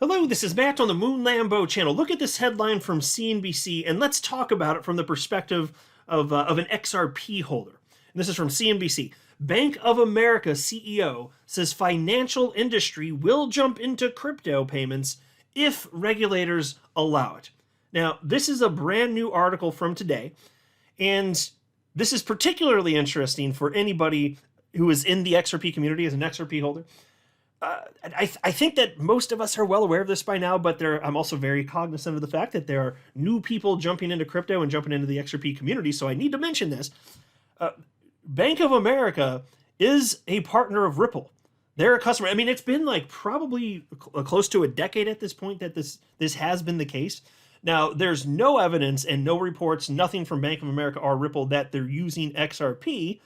Hello, this is Matt on the Moon Lambo channel. Look at this headline from CNBC, and let's talk about it from the perspective of an XRP holder. And this is from CNBC. Bank of America CEO says financial industry will jump into crypto payments if regulators allow it. Now, this is a brand new article from today, and this is particularly interesting for anybody who is in the XRP community as an XRP holder. I think that most of us are well aware of this by now, but I'm also very cognizant of the fact that there are new people jumping into crypto and jumping into the XRP community, so I need to mention this. Bank of America is a partner of Ripple. They're a customer. I mean, it's been like probably close to a decade at this point that this has been the case. Now, there's no evidence and no reports, nothing from Bank of America or Ripple that they're using XRP.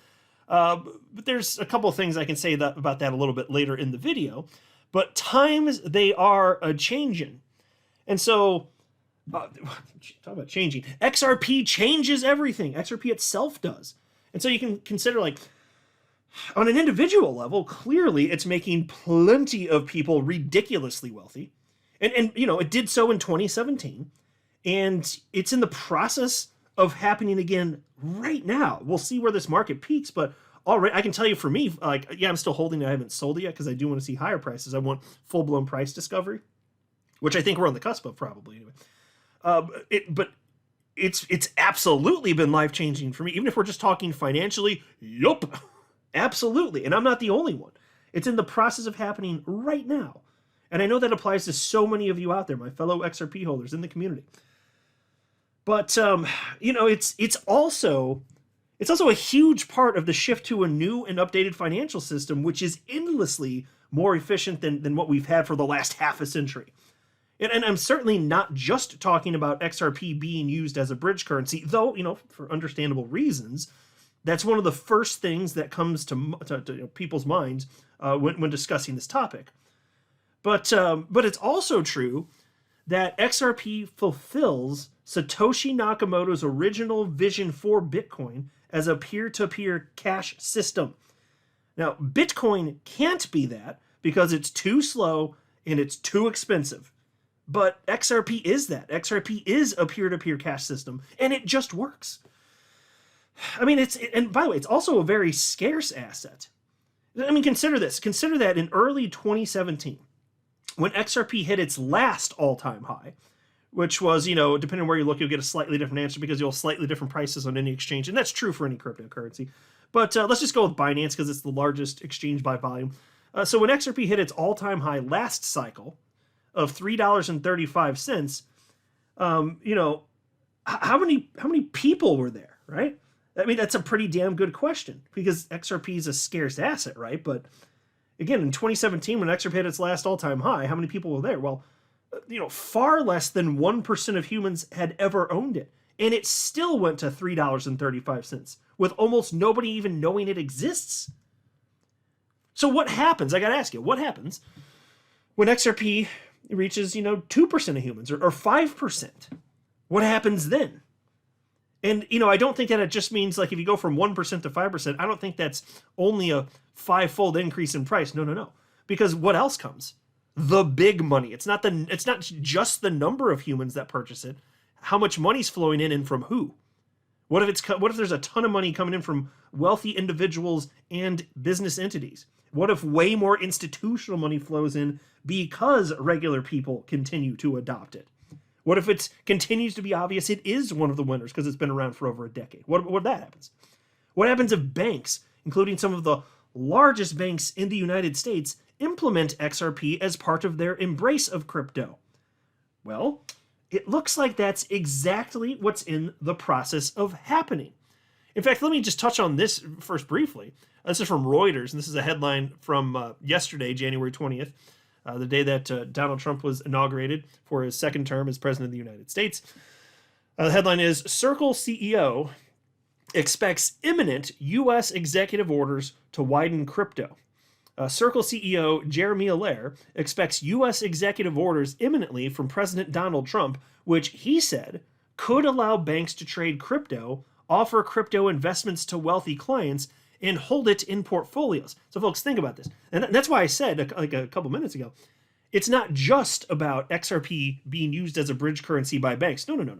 But there's a couple of things I can say about that a little bit later in the video. But times they are a-changing. And so, talk about changing. XRP changes everything. XRP itself does. And so you can consider, like, on an individual level, clearly it's making plenty of people ridiculously wealthy. And you know, it did so in 2017. And it's in the process of happening again right now. We'll see where this market peaks, but already I can tell you for me, like, yeah, I'm still holding it. I haven't sold it yet because I do want to see higher prices. I want full-blown price discovery, which I think we're on the cusp of probably anyway. But it's absolutely been life-changing for me, even if we're just talking financially. Yup, absolutely. And I'm not the only one. It's in the process of happening right now. And I know that applies to so many of you out there, my fellow XRP holders in the community. But, you know, it's also a huge part of the shift to a new and updated financial system, which is endlessly more efficient than what we've had for the last half a century. And I'm certainly not just talking about XRP being used as a bridge currency, though, you know, for understandable reasons, that's one of the first things that comes to people's minds when discussing this topic. But it's also true that XRP fulfills Satoshi Nakamoto's original vision for Bitcoin as a peer-to-peer cash system. Now, Bitcoin can't be that because it's too slow and it's too expensive. But XRP is that. XRP is a peer-to-peer cash system, and it just works. I mean, and by the way, it's also a very scarce asset. I mean, consider this. Consider that in early 2017, when XRP hit its last all-time high, which was, you know, depending on where you look, you'll get a slightly different answer because you'll have slightly different prices on any exchange. And that's true for any cryptocurrency. But let's just go with Binance because it's the largest exchange by volume. So when XRP hit its all-time high last cycle of $3.35, you know, how many people were there, right? I mean, that's a pretty damn good question because XRP is a scarce asset, right? But again, in 2017, when XRP hit its last all-time high, how many people were there? Well, you know, far less than 1% of humans had ever owned it. And it still went to $3.35, with almost nobody even knowing it exists. So what happens? I got to ask you, what happens when XRP reaches, you know, 2% of humans or 5%? What happens then? And, you know, I don't think that it just means, like, if you go from 1% to 5%, I don't think that's only a 5-fold increase in price. No. Because what else comes? The big money. It's not just the number of humans that purchase it. How much money's flowing in and from who? What if there's a ton of money coming in from wealthy individuals and business entities? What if way more institutional money flows in because regular people continue to adopt it? What if it continues to be obvious it is one of the winners because it's been around for over a decade? What if that happens? What happens if banks, including some of the largest banks in the United States, implement XRP as part of their embrace of crypto? Well, it looks like that's exactly what's in the process of happening. In fact, let me just touch on this first briefly. This is from Reuters, and this is a headline from yesterday, January 20th, the day that Donald Trump was inaugurated for his second term as president of the United States. The headline is, Circle CEO expects imminent U.S. executive orders to widen crypto. Circle CEO Jeremy Allaire expects U.S. executive orders imminently from President Donald Trump, which he said could allow banks to trade crypto, offer crypto investments to wealthy clients, and hold it in portfolios. So folks, think about this. And that's why I said, like a couple minutes ago, It's not just about XRP being used as a bridge currency by banks. No.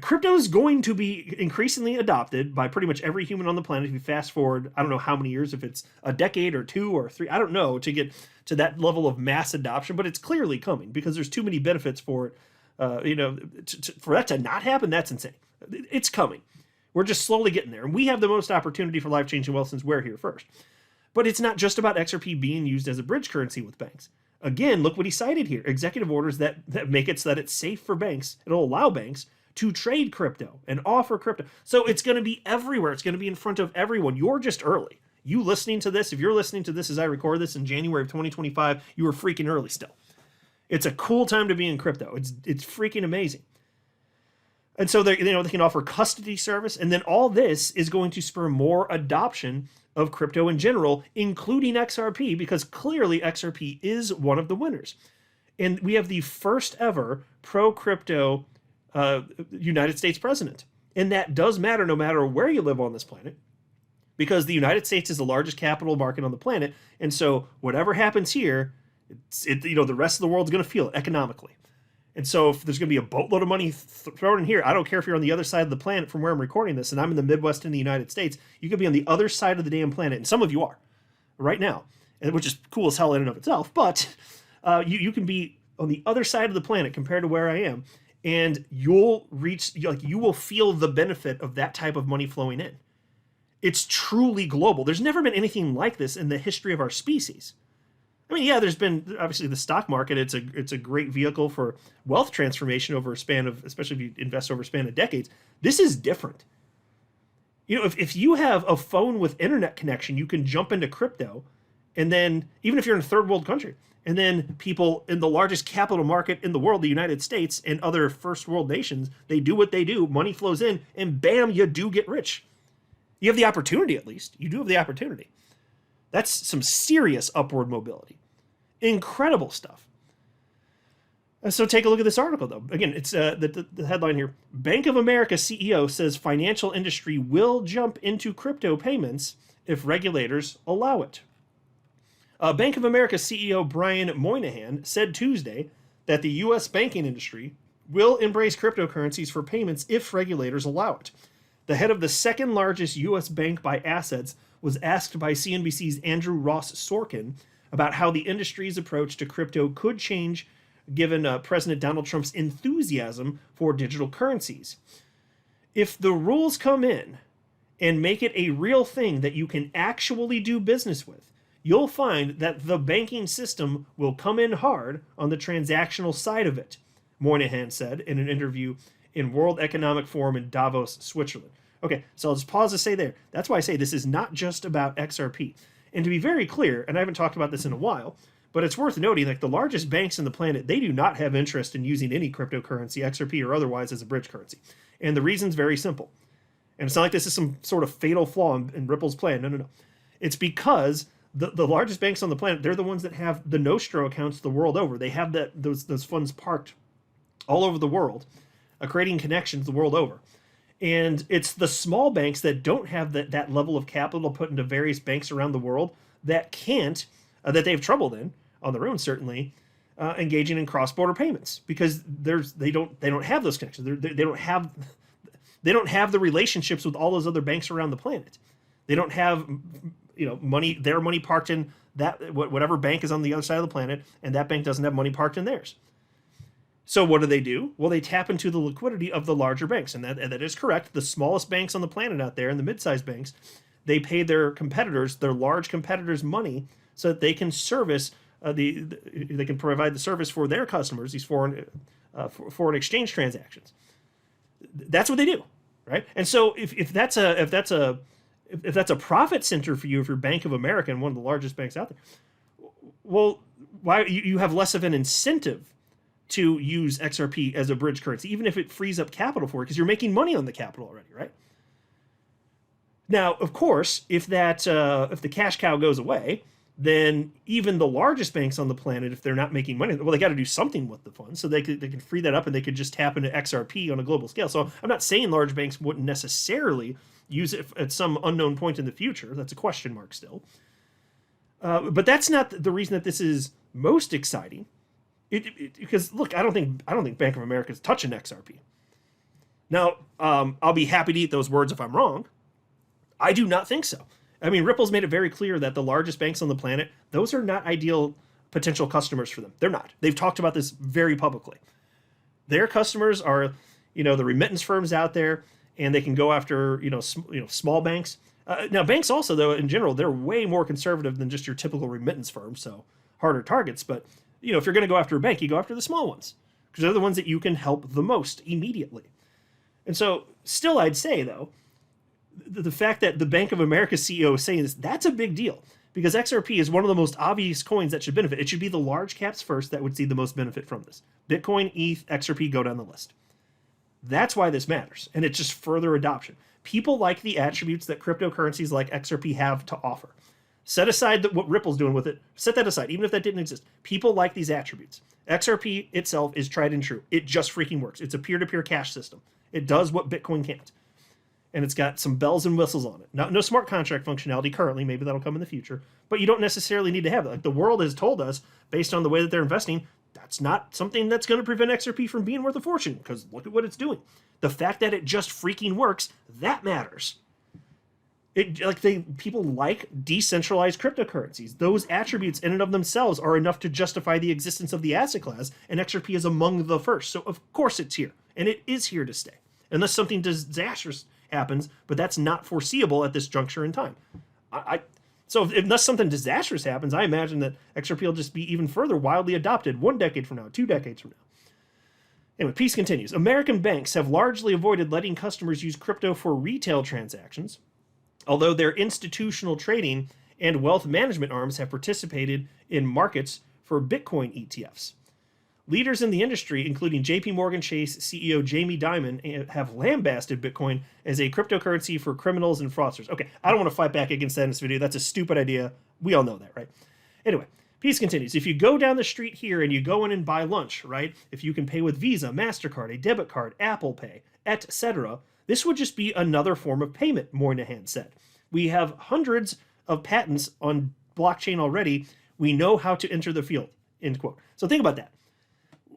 Crypto is going to be increasingly adopted by pretty much every human on the planet. If you fast forward, I don't know how many years, if it's a decade or 2 or 3, I don't know, to get to that level of mass adoption, but it's clearly coming because there's too many benefits for it. For that to not happen, that's insane. It's coming. We're just slowly getting there. And we have the most opportunity for life-changing wealth since we're here first. But it's not just about XRP being used as a bridge currency with banks. Again, look what he cited here. Executive orders that make it so that it's safe for banks. It'll allow banks to trade crypto and offer crypto. So it's going to be everywhere. It's going to be in front of everyone. You're just early. You listening to this, if you're listening to this as I record this in January of 2025, you are freaking early still. It's a cool time to be in crypto. It's freaking amazing. And so they can offer custody service, and then all this is going to spur more adoption of crypto in general, including XRP, because clearly XRP is one of the winners. And we have the first ever pro-crypto United States president. And that does matter no matter where you live on this planet, because the United States is the largest capital market on the planet. And so whatever happens here, the rest of the world's going to feel it economically. And so if there's going to be a boatload of money thrown in here, I don't care if you're on the other side of the planet from where I'm recording this, and I'm in the Midwest in the United States, you could be on the other side of the damn planet, and some of you are right now, which is cool as hell in and of itself, but you can be on the other side of the planet compared to where I am, and you will feel the benefit of that type of money flowing in. It's truly global. There's never been anything like this in the history of our species. I mean, yeah, there's been obviously the stock market. It's a great vehicle for wealth transformation over a span of, especially if you invest over a span of decades. This is different. If you have a phone with internet connection, you can jump into crypto, and then even if you're in a third world country, and then people in the largest capital market in the world, the United States, and other first world nations, they do what they do. Money flows in, and bam, you do get rich. You have the opportunity, at least. You do have the opportunity. That's some serious upward mobility. Incredible stuff. So take a look at this article, though. Again, it's the headline here. Bank of America CEO says financial industry will jump into crypto payments if regulators allow it. Bank of America CEO Brian Moynihan said Tuesday that the U.S. banking industry will embrace cryptocurrencies for payments if regulators allow it. The head of the second largest U.S. bank by assets was asked by CNBC's Andrew Ross Sorkin about how the industry's approach to crypto could change given President Donald Trump's enthusiasm for digital currencies. If the rules come in and make it a real thing that you can actually do business with, you'll find that the banking system will come in hard on the transactional side of it, Moynihan said in an interview in World Economic Forum in Davos, Switzerland. Okay, so I'll just pause to say there. That's why I say this is not just about XRP. And to be very clear, and I haven't talked about this in a while, but it's worth noting, like the largest banks in the planet, they do not have interest in using any cryptocurrency, XRP or otherwise, as a bridge currency. And the reason's very simple. And it's not like this is some sort of fatal flaw in Ripple's plan. No. It's because the largest banks on the planet, they're the ones that have the Nostro accounts the world over. They have those funds parked all over the world, creating connections the world over. And it's the small banks that don't have that level of capital put into various banks around the world that can't, that they have trouble in, on their own certainly, engaging in cross-border payments because they don't have those connections. They don't have the relationships with all those other banks around the planet. They don't have their money parked in that whatever bank is on the other side of the planet, and that bank doesn't have money parked in theirs. So what do? Well, they tap into the liquidity of the larger banks, and that is correct. The smallest banks on the planet out there, and the mid-sized banks, they pay their large competitors, money so that they can service they can provide the service for their customers, these foreign exchange transactions. That's what they do, right? And so if that's a profit center for you, if you're Bank of America and one of the largest banks out there, well, why you have less of an incentive to use XRP as a bridge currency, even if it frees up capital for it, because you're making money on the capital already, right? Now, of course, if the cash cow goes away, then even the largest banks on the planet, if they're not making money, well, they got to do something with the funds, so they can free that up and they could just tap into XRP on a global scale. So I'm not saying large banks wouldn't necessarily use it at some unknown point in the future. That's a question mark still. But that's not the reason that this is most exciting. Because look, I don't think Bank of America is touching XRP. Now, I'll be happy to eat those words if I'm wrong. I do not think so. I mean, Ripple's made it very clear that the largest banks on the planet, those are not ideal potential customers for them. They're not. They've talked about this very publicly. Their customers are, the remittance firms out there, and they can go after, small banks. Now, banks also, though, in general, they're way more conservative than just your typical remittance firm, so harder targets. But, if you're going to go after a bank, you go after the small ones, because they're the ones that you can help the most immediately. And so, still, I'd say, though, the fact that the Bank of America CEO is saying this, that's a big deal, because XRP is one of the most obvious coins that should benefit. It should be the large caps first that would see the most benefit from this. Bitcoin, ETH, XRP go down the list. That's why this matters, and it's just further adoption. People like the attributes that cryptocurrencies like XRP have to offer. Set aside what Ripple's doing with it. Set that aside, even if that didn't exist. People like these attributes. XRP itself is tried and true. It just freaking works. It's a peer-to-peer cash system. It does what Bitcoin can't. And it's got some bells and whistles on it. No smart contract functionality currently. Maybe that'll come in the future. But you don't necessarily need to have that. Like, the world has told us, based on the way that they're investing, that's not something that's going to prevent XRP from being worth a fortune, because look at what it's doing. The fact that it just freaking works, that matters. People like decentralized cryptocurrencies. Those attributes in and of themselves are enough to justify the existence of the asset class, and XRP is among the first. So of course it's here, and it is here to stay. Unless something disastrous happens, but that's not foreseeable at this juncture in time. So unless something disastrous happens, I imagine that XRP will just be even further wildly adopted 1 decade from now, 2 decades from now. Anyway, piece continues. American banks have largely avoided letting customers use crypto for retail transactions, although their institutional trading and wealth management arms have participated in markets for Bitcoin ETFs. Leaders in the industry, including JP Morgan Chase CEO Jamie Dimon, have lambasted Bitcoin as a cryptocurrency for criminals and fraudsters. Okay, I don't want to fight back against that in this video. That's a stupid idea. We all know that, right? Anyway, piece continues. If you go down the street here and you go in and buy lunch, right? If you can pay with Visa, MasterCard, a debit card, Apple Pay, etc., this would just be another form of payment, Moynihan said. We have hundreds of patents on blockchain already. We know how to enter the field, end quote. So think about that.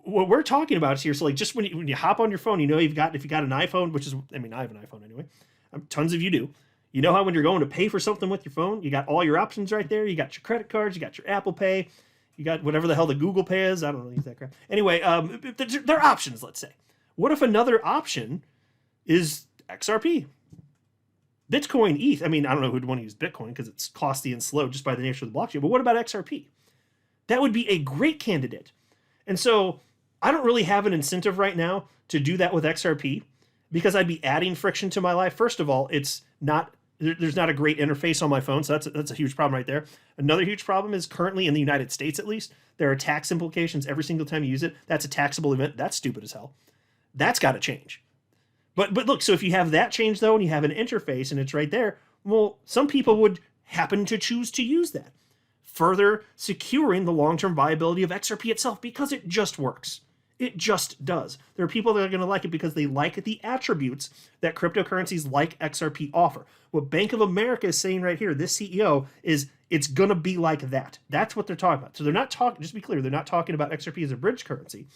What we're talking about is here, so like just when you hop on your phone, if you got an iPhone, which is, I have an iPhone anyway. Tons of you do. You know how when you're going to pay for something with your phone, you got all your options right there. You got your credit cards, you got your Apple Pay, you got whatever the hell the Google Pay is. I don't really use that crap. Anyway, they're options, let's say. What if another option is XRP? Bitcoin, ETH. I don't know who'd want to use Bitcoin because it's costly and slow just by the nature of the blockchain. But what about XRP? That would be a great candidate. And so I don't really have an incentive right now to do that with XRP because I'd be adding friction to my life. First of all, there's not a great interface on my phone, so that's a huge problem right there. Another huge problem is currently in the United States, at least, there are tax implications every single time you use it. That's a taxable event. That's stupid as hell. That's got to change. But look, so if you have that change, though, and you have an interface and it's right there, well, some people would happen to choose to use that, further securing the long-term viability of XRP itself because it just works. It just does. There are people that are going to like it because they like the attributes that cryptocurrencies like XRP offer. What Bank of America is saying right here, this CEO, is it's going to be like that. That's what they're talking about. So they're not talking, just to be clear, they're not talking about XRP as a bridge currency,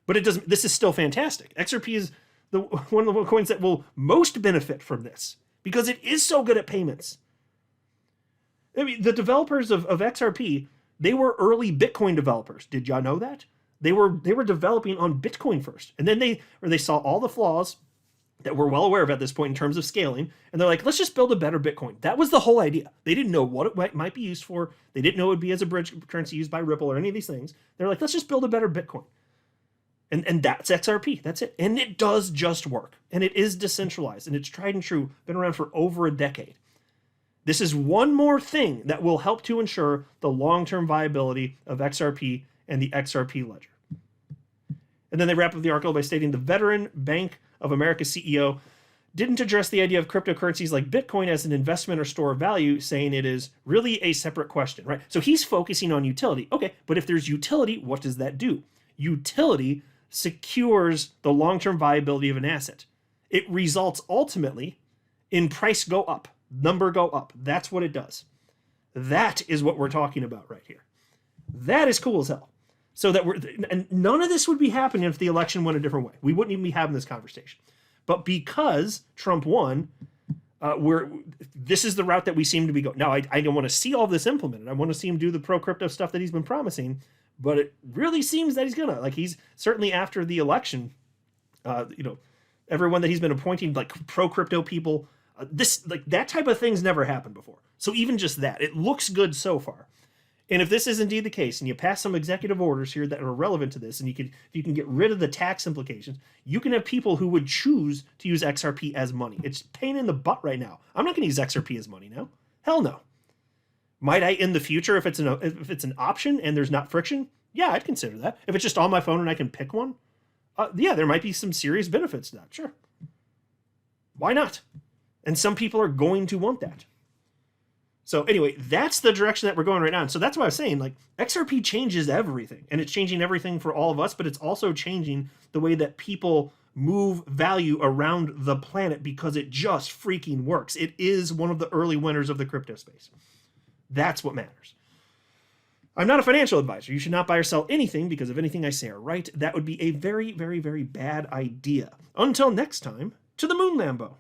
but it doesn't. This is still fantastic. XRP is one of the coins that will most benefit from this because it is so good at payments. The developers of XRP, they were early Bitcoin developers. Did y'all know that? They were developing on Bitcoin first. And then they saw all the flaws that we're well aware of at this point in terms of scaling. And they're like, let's just build a better Bitcoin. That was the whole idea. They didn't know what it might be used for. They didn't know it would be as a bridge currency used by Ripple or any of these things. They're like, let's just build a better Bitcoin. And that's XRP. That's it. And it does just work. And it is decentralized. And it's tried and true. Been around for over a decade. This is one more thing that will help to ensure the long-term viability of XRP and the XRP ledger. And then they wrap up the article by stating the veteran Bank of America CEO didn't address the idea of cryptocurrencies like Bitcoin as an investment or store of value, saying it is really a separate question, right? So he's focusing on utility. Okay, but if there's utility, what does that do? Utility secures the long-term viability of an asset. It results ultimately in price go up, number go up. That's what it does. That is what we're talking about right here. That is cool as hell. So that and none of this would be happening if the election went a different way. We wouldn't even be having this conversation. But because Trump won, this is the route that we seem to be going. Now, I don't want to see all this implemented. I want to see him do the pro-crypto stuff that he's been promising, but it really seems that he's gonna. Like, he's certainly after the election, everyone that he's been appointing, like pro-crypto people, that type of thing's never happened before. So even just that, it looks good so far. And if this is indeed the case, and you pass some executive orders here that are relevant to this, and if you can get rid of the tax implications, you can have people who would choose to use XRP as money. It's pain in the butt right now. I'm not going to use XRP as money now. Hell no. Might I in the future if it's an option and there's not friction? Yeah, I'd consider that. If it's just on my phone and I can pick one, yeah, there might be some serious benefits to that. Sure. Why not? And some people are going to want that. So anyway, that's the direction that we're going right now. And so that's why I was saying, like, XRP changes everything. And it's changing everything for all of us, but it's also changing the way that people move value around the planet because it just freaking works. It is one of the early winners of the crypto space. That's what matters. I'm not a financial advisor. You should not buy or sell anything because if anything I say are right, that would be a very, very, very bad idea. Until next time, to the moon, Lambo.